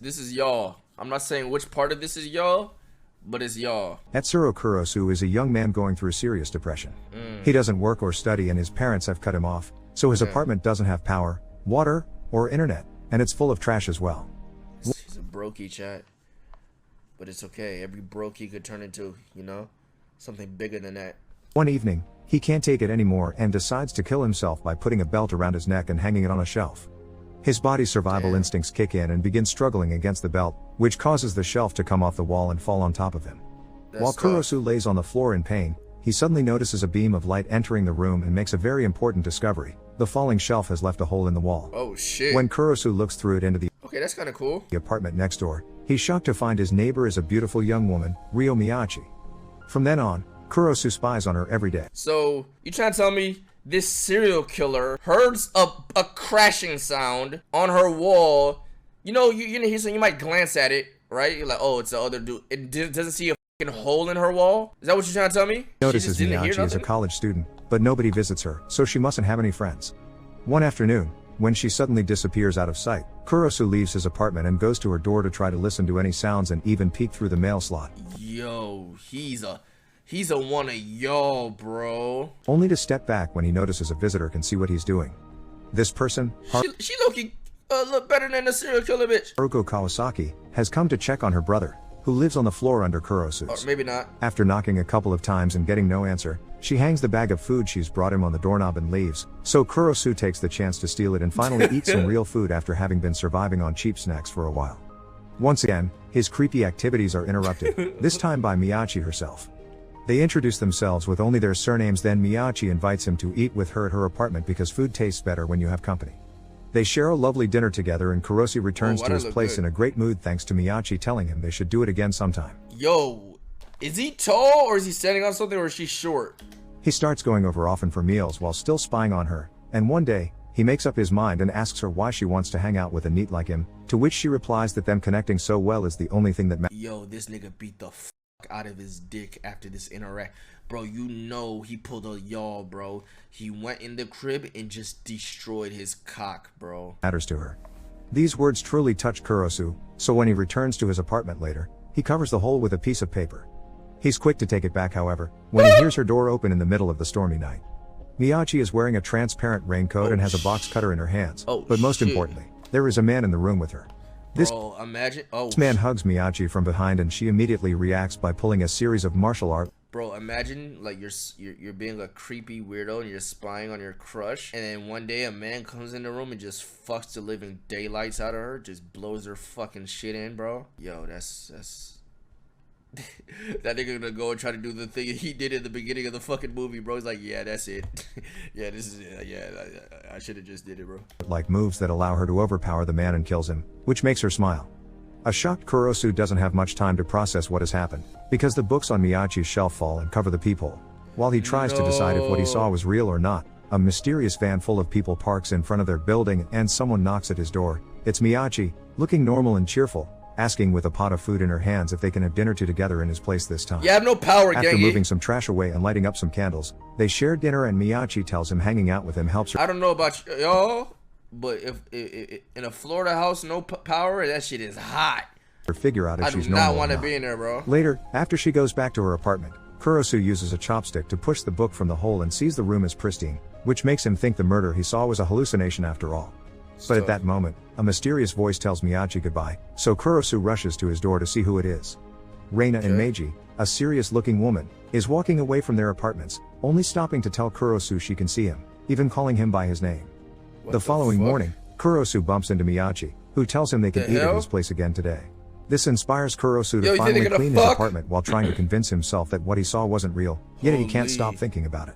This is y'all. I'm not saying which part of this is y'all, but it's y'all. Etsuro Kurosu is a young man going through serious depression. He doesn't work or study and his parents have cut him off, so his apartment doesn't have power, water, or internet, and it's full of trash as well. He's a brokey, chat. But it's okay. Every brokey could turn into, you know, something bigger than that. One evening, he can't take it anymore and decides to kill himself by putting a belt around his neck and hanging it on a shelf. His body's survival instincts kick in and begin struggling against the belt, which causes the shelf to come off the wall and fall on top of him. While Kurosu lays on the floor in pain, he suddenly notices a beam of light entering the room and makes a very important discovery. The falling shelf has left a hole in the wall. Oh shit. When Kurosu looks through it into the Okay, that's kind of cool. apartment next door, he's shocked to find his neighbor is a beautiful young woman, Ryo Miyachi. From then on, Kurosu spies on her every day. So, you trying to tell me this serial killer hears a crashing sound on her wall? You know, you might glance at it, right? You're like, oh, it's the other dude. It doesn't see a fucking hole in her wall? Is that what you're trying to tell me? Notices Miyachi is a college student, but nobody visits her, so she mustn't have any friends. One afternoon, when she suddenly disappears out of sight, Kurosu leaves his apartment and goes to her door to try to listen to any sounds and even peek through the mail slot. Yo, he's a one of y'all, bro. Only to step back when he notices a visitor can see what he's doing. This person, She looking look better than the serial killer bitch. Haruko Kawasaki, has come to check on her brother, who lives on the floor under Kurosu's. Or maybe not. After knocking a couple of times and getting no answer, she hangs the bag of food she's brought him on the doorknob and leaves. So Kurosu takes the chance to steal it and finally eats some real food after having been surviving on cheap snacks for a while. Once again, his creepy activities are interrupted, this time by Miyachi herself. They introduce themselves with only their surnames, then Miyachi invites him to eat with her at her apartment because food tastes better when you have company. They share a lovely dinner together and Kurosu returns to his place in a great mood thanks to Miyachi telling him they should do it again sometime. Yo, is he tall or is he standing on something or is she short? He starts going over often for meals while still spying on her, and one day, he makes up his mind and asks her why she wants to hang out with a NEET like him, to which she replies that them connecting so well is the only thing that matters. Yo, this nigga beat the fuck out of his dick after this interact. Bro, you know he pulled a y'all, bro. He went in the crib and just destroyed his cock, bro. Matters to her. These words truly touch Kurosu, so when he returns to his apartment later, he covers the hole with a piece of paper. He's quick to take it back, however, when he hears her door open in the middle of the stormy night. Miyachi is wearing a transparent raincoat and has a box cutter in her hands, but most importantly, there is a man in the room with her. This man hugs Miyachi from behind and she immediately reacts by pulling a series of martial art. Bro, imagine like you're being a creepy weirdo and you're spying on your crush, and then one day a man comes in the room and just fucks the living daylights out of her, just blows her fucking shit in, bro. Yo, that's that nigga gonna go and try to do the thing he did in the beginning of the fucking movie, bro. He's like, yeah, that's it. Yeah, this is it. Yeah, I should have just did it, bro. Like moves that allow her to overpower the man and kills him, which makes her smile. A shocked Kurosu doesn't have much time to process what has happened, because the books on Miyachi's shelf fall and cover the peephole. While he tries to decide if what he saw was real or not, a mysterious van full of people parks in front of their building and someone knocks at his door. It's Miyachi, looking normal and cheerful, asking with a pot of food in her hands if they can have dinner together in his place this time. You have no power, After moving some trash away and lighting up some candles, they share dinner and Miyachi tells him hanging out with him helps her. I don't know about y'all, but if in a Florida house, no power, that shit is hot. Figure out if she's normal. I do not want to be in there, bro. Later, after she goes back to her apartment, Kurosu uses a chopstick to push the book from the hole and sees the room as pristine, which makes him think the murder he saw was a hallucination after all. But at that moment, a mysterious voice tells Miyachi goodbye, so Kurosu rushes to his door to see who it is. Reina and Meiji, a serious-looking woman, is walking away from their apartments, only stopping to tell Kurosu she can see him, even calling him by his name. The following morning, Kurosu bumps into Miyachi, who tells him they can eat at his place again today. This inspires Kurosu to finally clean his apartment while trying to convince himself that what he saw wasn't real, yet he can't stop thinking about it.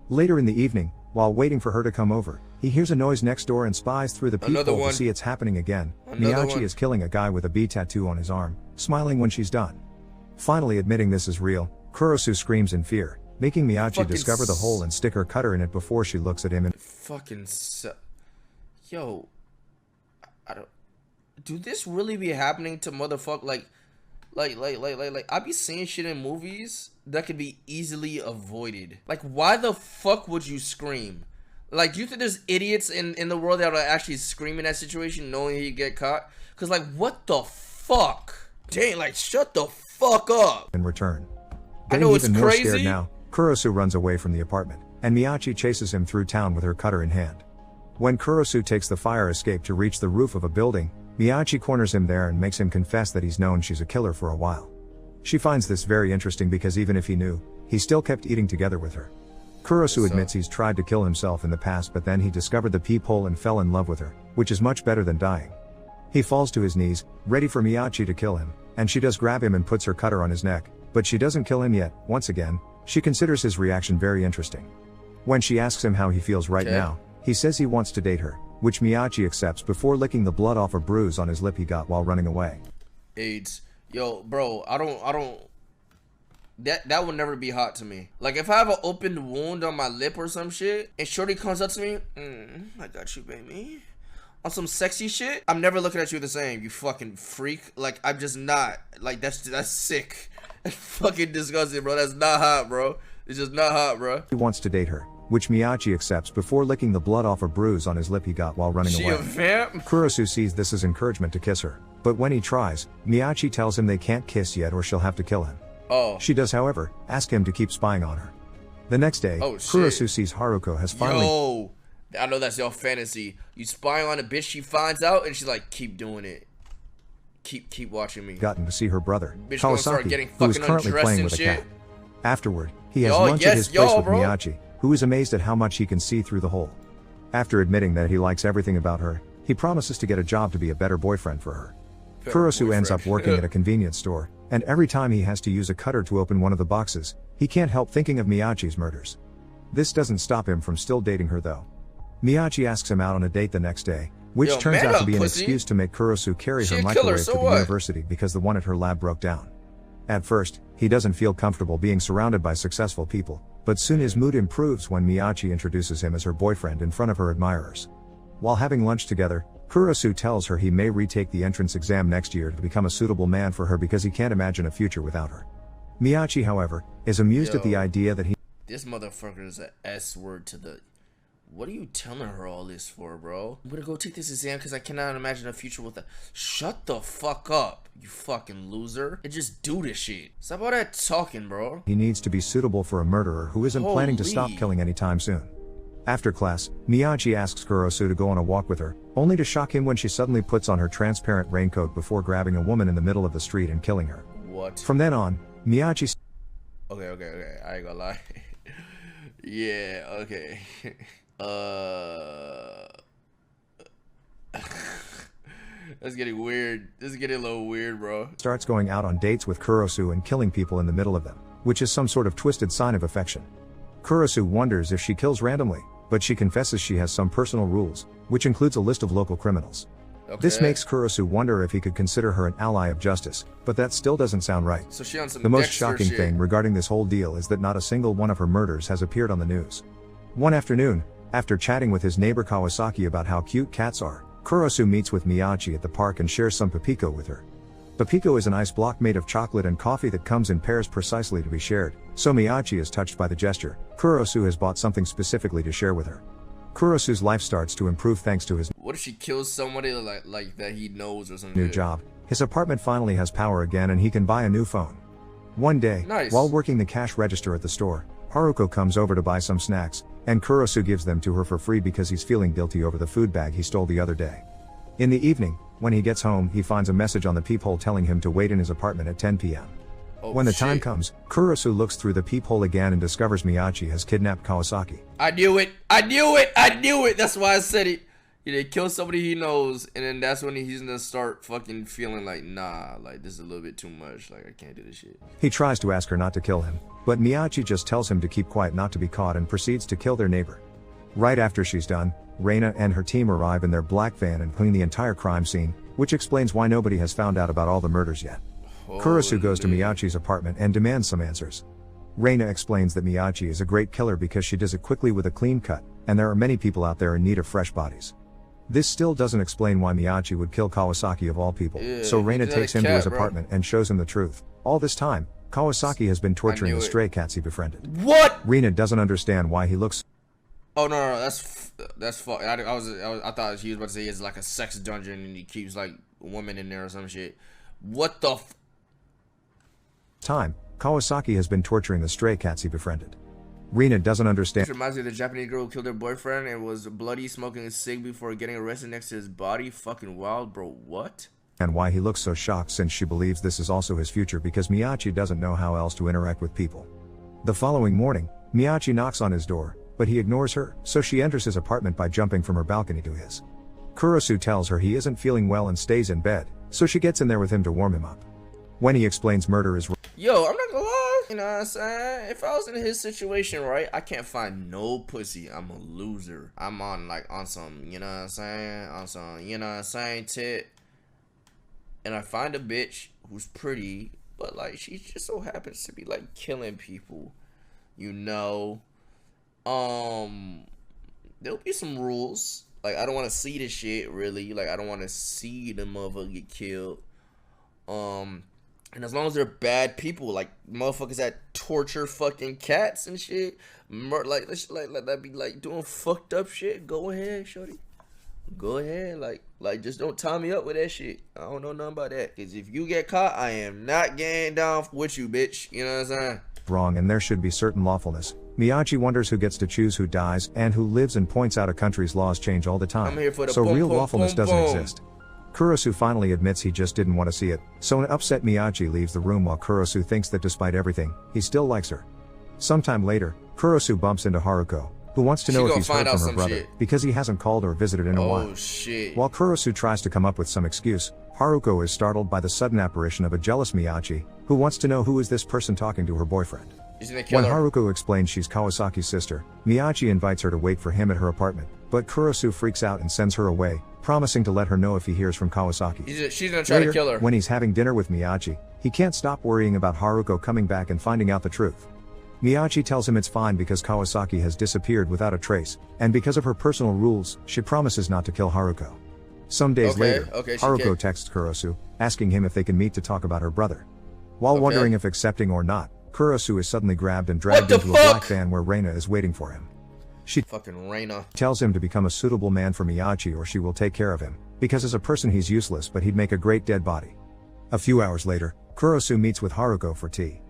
Later in the evening, while waiting for her to come over, he hears a noise next door and spies through the peephole to see it's happening again. Miyachi is killing a guy with a bee tattoo on his arm, smiling when she's done. Finally admitting this is real, Kurosu screams in fear, making Miyachi discover the hole and stick her cutter in it before she looks at him and yo, I don't. Do this really be happening to motherfucker? Like, I be seeing shit in movies that could be easily avoided. Like, why the fuck would you scream? Like, do you think there's idiots in the world that will actually scream in that situation knowing he'd get caught? Because, like, what the fuck? Dang, like, shut the fuck up. In return. I know it's even more crazy. scared now, Kurosu runs away from the apartment, and Miyachi chases him through town with her cutter in hand. When Kurosu takes the fire escape to reach the roof of a building, Miyachi corners him there and makes him confess that he's known she's a killer for a while. She finds this very interesting because even if he knew, he still kept eating together with her. Kurosu admits he's tried to kill himself in the past, but then he discovered the peephole and fell in love with her, which is much better than dying. He falls to his knees, ready for Miyachi to kill him, and she does grab him and puts her cutter on his neck, but she doesn't kill him yet. Once again, she considers his reaction very interesting. When she asks him how he feels right now, he says he wants to date her, which Miyachi accepts before licking the blood off a bruise on his lip he got while running away. AIDS. Yo, bro, I don't that would never be hot to me. Like, if I have an open wound on my lip or some shit, and shorty comes up to me, I got you, baby, on some sexy shit, I'm never looking at you the same, you fucking freak. Like, I'm just not. Like, that's sick. That's fucking disgusting, bro. That's not hot, bro. It's just not hot, bro. He wants to date her, which Miyachi accepts before licking the blood off a bruise on his lip he got while running away. She a vamp? Kurosu sees this as encouragement to kiss her, but when he tries, Miyachi tells him they can't kiss yet or she'll have to kill him. Oh. She does, however, ask him to keep spying on her. The next day, Kurosu sees Haruko has finally... Yo, I know that's your fantasy. You spying on a bitch, she finds out, and she's like, keep doing it. Keep watching me. Gotten to see her brother, bitch Kawasaki, who is currently playing with a cat. Afterward, he has lunch at his place with Miyachi, who is amazed at how much he can see through the hole. After admitting that he likes everything about her, he promises to get a job to be a better boyfriend for her. Kurosu ends up working at a convenience store, and every time he has to use a cutter to open one of the boxes, he can't help thinking of Miyachi's murders. This doesn't stop him from still dating her though. Miyachi asks him out on a date the next day, which turns out to be an excuse to make Kurosu carry her microwave to the university because the one at her lab broke down. At first, he doesn't feel comfortable being surrounded by successful people, but soon his mood improves when Miyachi introduces him as her boyfriend in front of her admirers. While having lunch together, Kurosu tells her he may retake the entrance exam next year to become a suitable man for her because he can't imagine a future without her. Miyachi, however, is amused at the idea that this motherfucker is a S word to the... What are you telling her all this for, bro? I'm gonna go take this exam because I cannot imagine a future with a... Shut the fuck up, you fucking loser. And just do this shit. Stop all that talking, bro. He needs to be suitable for a murderer who isn't planning to stop killing anytime soon. After class, Miyachi asks Kurosu to go on a walk with her, only to shock him when she suddenly puts on her transparent raincoat before grabbing a woman in the middle of the street and killing her. What? From then on, Miyachi... Okay, I ain't gonna lie. Yeah, okay. That's getting weird. This is getting a little weird, bro. Starts going out on dates with Kurosu and killing people in the middle of them, which is some sort of twisted sign of affection. Kurosu wonders if she kills randomly, but she confesses she has some personal rules, which includes a list of local criminals. This makes Kurosu wonder if he could consider her an ally of justice, but that still doesn't sound right. So she on some the most shocking thing regarding this whole deal is that not a single one of her murders has appeared on the news. One afternoon, after chatting with his neighbor Kawasaki about how cute cats are, Kurosu meets with Miyachi at the park and shares some Papiko with her. Papiko is an ice block made of chocolate and coffee that comes in pairs precisely to be shared, so Miyachi is touched by the gesture. Kurosu has bought something specifically to share with her. Kurosu's life starts to improve thanks to his... What if she kills somebody like that he knows or something? New job. His apartment finally has power again and he can buy a new phone. One day, while working the cash register at the store, Haruko comes over to buy some snacks, and Kurosu gives them to her for free because he's feeling guilty over the food bag he stole the other day. In the evening, when he gets home, he finds a message on the peephole telling him to wait in his apartment at 10 p.m. When the time comes, Kurosu looks through the peephole again and discovers Miyachi has kidnapped Kawasaki. I knew it! That's why I said it. They kill somebody he knows, and then that's when he's gonna start fucking feeling like, nah, like this is a little bit too much. Like, I can't do this shit. He tries to ask her not to kill him, but Miyachi just tells him to keep quiet not to be caught and proceeds to kill their neighbor. Right after she's done, Reina and her team arrive in their black van and clean the entire crime scene, which explains why nobody has found out about all the murders yet. Kurosu goes to Miyachi's apartment and demands some answers. Reina explains that Miyachi is a great killer because she does it quickly with a clean cut, and there are many people out there in need of fresh bodies. This still doesn't explain why Miyachi would kill Kawasaki of all people, so Reina takes him to his apartment and shows him the truth. All this time, Kawasaki has been torturing the stray cats he befriended. What? Reina doesn't understand why he looks... Oh, no, that's... That's fuck. I thought he was about to say it's like a sex dungeon and he keeps like women in there or some shit. What the time, Kawasaki has been torturing the stray cats he befriended. Rina doesn't understand. This reminds me of the Japanese girl who killed her boyfriend and was bloody smoking a cig before getting arrested next to his body. Fucking wild, bro. What? And why he looks so shocked, since she believes this is also his future because Miyachi doesn't know how else to interact with people. The following morning, Miyachi knocks on his door, but he ignores her, so she enters his apartment by jumping from her balcony to his. Kurosu tells her he isn't feeling well and stays in bed, so she gets in there with him to warm him up. When he explains murder is yo, I'm not gonna lie, you know what I'm saying? If I was in his situation, right, I can't find no pussy. I'm a loser. I'm on some, you know what I'm saying? On some, you know what I'm saying, tit. And I find a bitch who's pretty, but like she just so happens to be like killing people, you know. There'll be some rules. Like I don't want to see this shit really. Like I don't want to see the motherfucker get killed. And as long as they're bad people, like motherfuckers that torture fucking cats and shit, like let that be like doing fucked up shit. Go ahead, shorty. Go ahead, like just don't tie me up with that shit. I don't know nothing about that. Cause if you get caught, I am not getting down with you, bitch. You know what I'm saying? Wrong, and there should be certain lawfulness. Miyachi wonders who gets to choose who dies and who lives, and points out a country's laws change all the time. I'm here for the so boom, real boom, lawfulness boom, doesn't boom. exist. Kurosu finally admits he just didn't want to see it, so an upset Miyachi leaves the room while Kurosu thinks that despite everything, he still likes her. Sometime later, Kurosu bumps into Haruko, who wants to know if he's heard from her brother, because he hasn't called or visited in a while. Oh shit. While Kurosu tries to come up with some excuse, Haruko is startled by the sudden apparition of a jealous Miyachi, who wants to know who is this person talking to her boyfriend. When Haruko explains she's Kawasaki's sister, Miyachi invites her to wait for him at her apartment, but Kurosu freaks out and sends her away, promising to let her know if he hears from Kawasaki. She's gonna try to kill her. When he's having dinner with Miyachi, he can't stop worrying about Haruko coming back and finding out the truth. Miyachi tells him it's fine because Kawasaki has disappeared without a trace, and because of her personal rules, she promises not to kill Haruko. Some days later, Haruko texts Kurosu, asking him if they can meet to talk about her brother. While wondering if accepting or not, Kurosu is suddenly grabbed and dragged into a black van where Reina is waiting for him. She tells him to become a suitable man for Miyachi or she will take care of him, because as a person he's useless but he'd make a great dead body. A few hours later, Kurosu meets with Haruko for tea.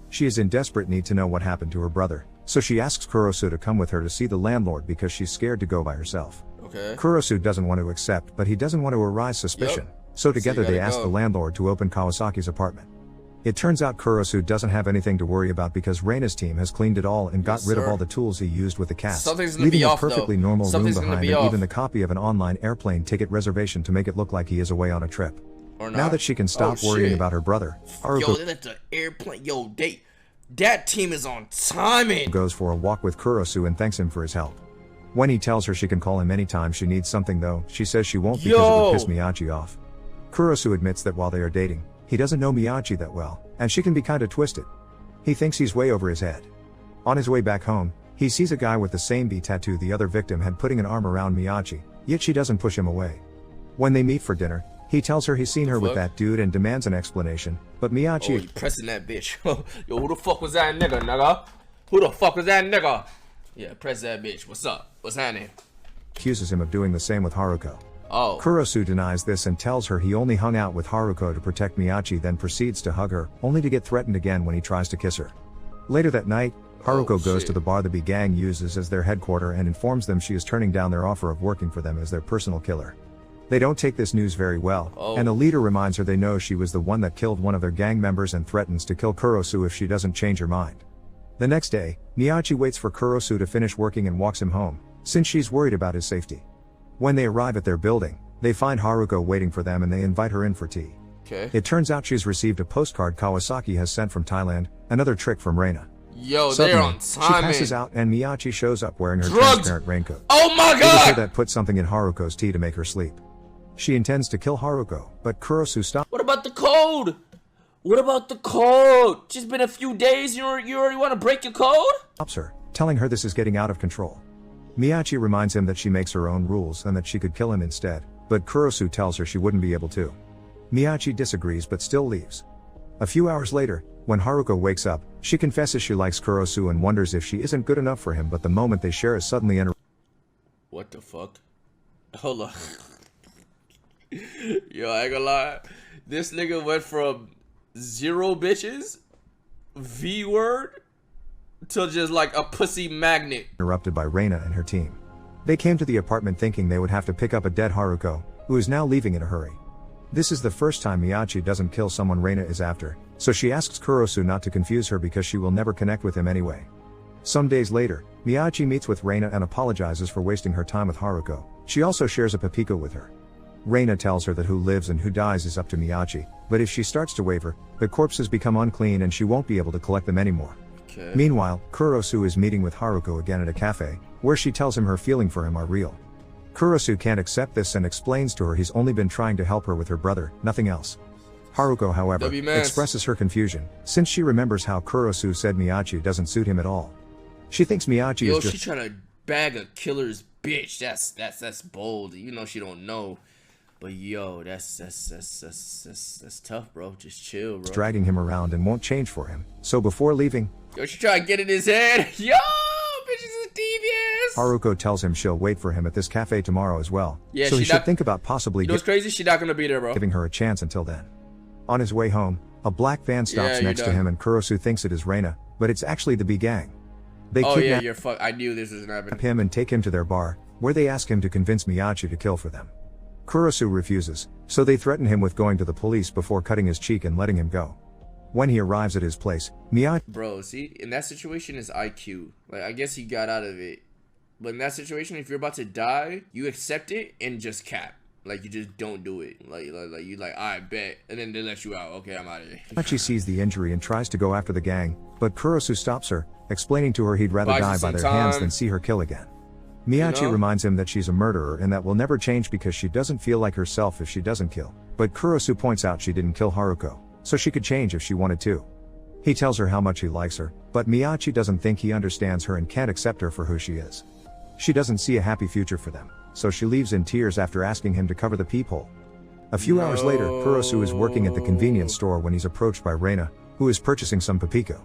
She is in desperate need to know what happened to her brother, so she asks Kurosu to come with her to see the landlord because she's scared to go by herself. Kurosu doesn't want to accept, but he doesn't want to arouse suspicion, so together they ask the landlord to open Kawasaki's apartment. It turns out Kurosu doesn't have anything to worry about because Reina's team has cleaned it all and got rid of all the tools he used with the cats, leaving a perfectly normal room behind and even the copy of an online airplane ticket reservation to make it look like he is away on a trip. Now that she can stop worrying about her brother, Haruko they left the airplane. That team is on timing. Goes for a walk with Kurosu and thanks him for his help. When he tells her she can call him anytime she needs something though, she says she won't because it would piss Miyachi off. Kurosu admits that while they are dating, he doesn't know Miyachi that well, and she can be kinda twisted. He thinks he's way over his head. On his way back home, he sees a guy with the same B tattoo the other victim had putting an arm around Miyachi, yet she doesn't push him away. When they meet for dinner, he tells her he's seen her with that dude and demands an explanation, but Miyachi... Oh, you pressing that bitch. Yo, who the fuck was that nigga? Who the fuck was that nigga? Yeah, press that bitch. What's up? What's happening? Accuses him of doing the same with Haruko. Oh. Kurosu denies this and tells her he only hung out with Haruko to protect Miyachi, then proceeds to hug her, only to get threatened again when he tries to kiss her. Later that night, Haruko goes to the bar the B gang uses as their headquarters and informs them she is turning down their offer of working for them as their personal killer. They don't take this news very well, and the leader reminds her they know she was the one that killed one of their gang members and threatens to kill Kurosu if she doesn't change her mind. The next day, Miyachi waits for Kurosu to finish working and walks him home, since she's worried about his safety. When they arrive at their building, they find Haruko waiting for them and they invite her in for tea. It turns out she's received a postcard Kawasaki has sent from Thailand, another trick from Reina. Yo, Suddenly, they're on timing. She passes out and Miyachi shows up wearing her transparent raincoat. Oh my god! It was her that put something in Haruko's tea to make her sleep. She intends to kill Haruko, but Kurosu stops. What about the code? What about the code? Just been a few days, you already want to break your code? Stops her, telling her this is getting out of control. Miyachi reminds him that she makes her own rules and that she could kill him instead, but Kurosu tells her she wouldn't be able to. Miyachi disagrees but still leaves. A few hours later, when Haruko wakes up, she confesses she likes Kurosu and wonders if she isn't good enough for him, but the moment they share is suddenly interrupted. What the fuck? Hold on. Yo, I ain't gonna lie. This nigga went from 0 bitches, V word, to just like a pussy magnet. Interrupted by Reina and her team. They came to the apartment thinking they would have to pick up a dead Haruko, who is now leaving in a hurry. This is the first time Miyachi doesn't kill someone Reina is after, so she asks Kurosu not to confuse her because she will never connect with him anyway. Some days later, Miyachi meets with Reina and apologizes for wasting her time with Haruko. She also shares a Papiko with her. Reina tells her that who lives and who dies is up to Miyachi, but if she starts to waver, the corpses become unclean and she won't be able to collect them anymore. Okay. Meanwhile, Kurosu is meeting with Haruko again at a cafe, where she tells him her feeling for him are real. Kurosu can't accept this and explains to her he's only been trying to help her with her brother, nothing else. Haruko, however, expresses her confusion, since she remembers how Kurosu said Miyachi doesn't suit him at all. She thinks Miyachi is just— she trying to bag a killer's bitch. That's bold. You know she don't know. But yo, that's tough, bro. Just chill, bro. Dragging him around and won't change for him. So before leaving, yo, she try to get in his head. Yo, bitches is devious. Haruko tells him she'll wait for him at this cafe tomorrow as well. Yeah, so he should think about possibly— You know what's crazy? She's not gonna be there, bro. Giving her a chance until then. On his way home, a black van stops next to him and Kurosu thinks it is Reina, but it's actually the B gang. They kidnap I knew this was gonna happen. him and take him to their bar, where they ask him to convince Miyachi to kill for them. Kurosu refuses, so they threaten him with going to the police before cutting his cheek and letting him go. When he arrives at his place, Miyachi— Bro, see, in that situation is IQ. Like, I guess he got out of it. But in that situation, if you're about to die, you accept it and just cap. Like, you just don't do it. Like you like, I bet. And then they let you out. Okay, I'm out of here. Miyachi sees the injury and tries to go after the gang, but Kurosu stops her, explaining to her he'd rather die by their hands than see her kill again. Miyachi reminds him that she's a murderer and that will never change because she doesn't feel like herself if she doesn't kill. But Kurosu points out she didn't kill Haruko, so she could change if she wanted to. He tells her how much he likes her, but Miyachi doesn't think he understands her and can't accept her for who she is. She doesn't see a happy future for them, so she leaves in tears after asking him to cover the peephole. A few hours later, Kurosu is working at the convenience store when he's approached by Reina, who is purchasing some Papiko.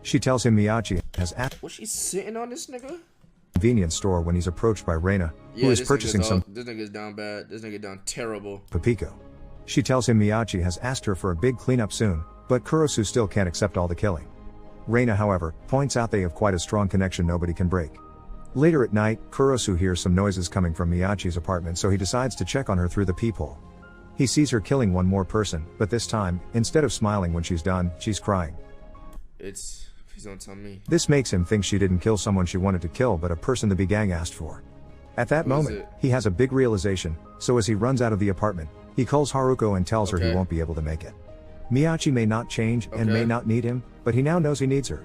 She tells him Miyachi has asked— Was she sitting on this nigga? Convenience store when he's approached by Reina, who is purchasing some— This nigga's down bad. This nigga down terrible. Papiko. She tells him Miyachi has asked her for a big cleanup soon, but Kurosu still can't accept all the killing. Reina, however, points out they have quite a strong connection nobody can break. Later at night, Kurosu hears some noises coming from Miyachi's apartment, so he decides to check on her through the peephole. He sees her killing one more person, but this time, instead of smiling when she's done, she's crying. Please don't tell me. This makes him think she didn't kill someone she wanted to kill but a person the B gang asked for. At that moment, he has a big realization, so as he runs out of the apartment, he calls Haruko and tells her he won't be able to make it. Miyachi may not change and may not need him, but he now knows he needs her.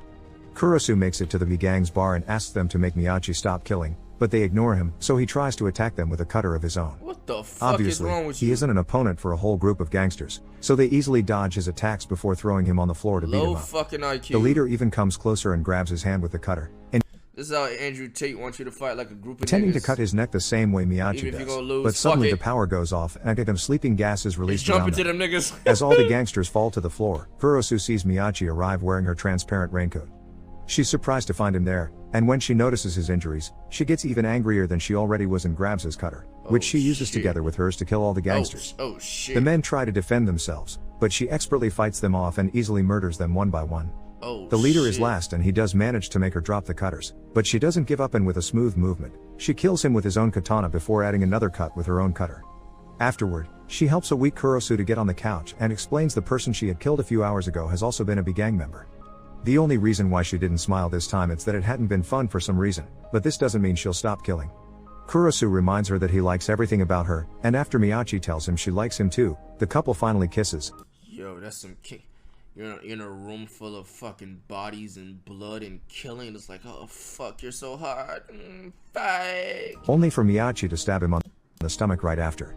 Kurosu makes it to the B gang's bar and asks them to make Miyachi stop killing, but they ignore him, so he tries to attack them with a cutter of his own. What the fuck is wrong with you? He isn't an opponent for a whole group of gangsters, so they easily dodge his attacks before throwing him on the floor to beat him up. Fucking IQ. The leader even comes closer and grabs his hand with the cutter, and this is how Andrew Tate wants you to fight like a group of intending niggas. to cut his neck the same way Miyachi does, but suddenly the power goes off and a sleeping gas is released around them. Niggas. As all the gangsters fall to the floor, Kurosu sees Miyachi arrive wearing her transparent raincoat. She's surprised to find him there, and when she notices his injuries, she gets even angrier than she already was and grabs his cutter, which she uses together with hers to kill all the gangsters. The men try to defend themselves, but she expertly fights them off and easily murders them one by one. The leader is last and he does manage to make her drop the cutters, but she doesn't give up and with a smooth movement, she kills him with his own katana before adding another cut with her own cutter. Afterward, she helps a weak Kurosu to get on the couch and explains the person she had killed a few hours ago has also been a B gang member. The only reason why she didn't smile this time is that it hadn't been fun for some reason, but this doesn't mean she'll stop killing. Kurosu reminds her that he likes everything about her, and after Miyachi tells him she likes him too, the couple finally kisses. Yo, that's some you're in a room full of fucking bodies and blood and killing. It's like, oh fuck, you're so hot. Bye. Only for Miyachi to stab him on the stomach right after.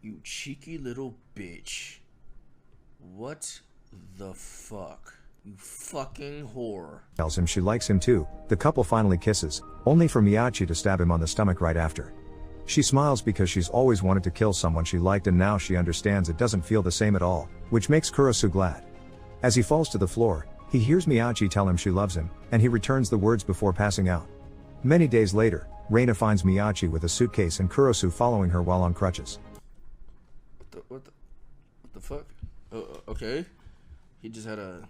You cheeky little bitch. What the fuck? You fucking whore. Tells him she likes him too. The couple finally kisses, only for Miyachi to stab him on the stomach right after. She smiles because she's always wanted to kill someone she liked and now she understands it doesn't feel the same at all, which makes Kurosu glad. As he falls to the floor, he hears Miyachi tell him she loves him, and he returns the words before passing out. Many days later, Reina finds Miyachi with a suitcase and Kurosu following her while on crutches. What the fuck? Okay. He just had a,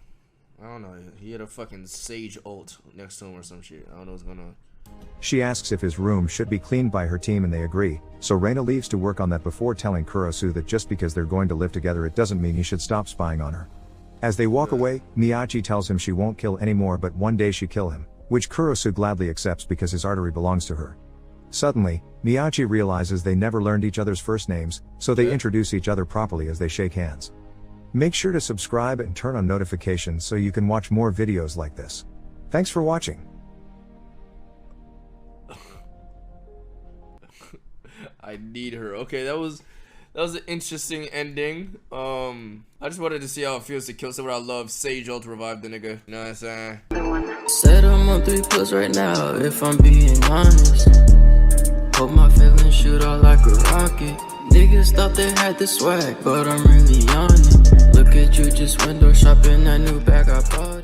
I don't know, he had a fucking sage ult next to him or some shit. I don't know what's going on. She asks if his room should be cleaned by her team and they agree, so Reina leaves to work on that before telling Kurosu that just because they're going to live together it doesn't mean he should stop spying on her. As they walk away, Miyachi tells him she won't kill anymore but one day she kill him, which Kurosu gladly accepts because his artery belongs to her. Suddenly, Miyachi realizes they never learned each other's first names, so they introduce each other properly as they shake hands. Make sure to subscribe and turn on notifications so you can watch more videos like this. Thanks for watching. I need her. Okay, that was an interesting ending. I just wanted to see how it feels to kill someone I love. Sage ult revive the nigga. You know what I'm saying? Said I'm on 3+ right now, if I'm being honest. Hope my feelings shoot out like a rocket. Niggas thought they had the swag, but I'm really on it. Look at you just window shopping that new bag I bought.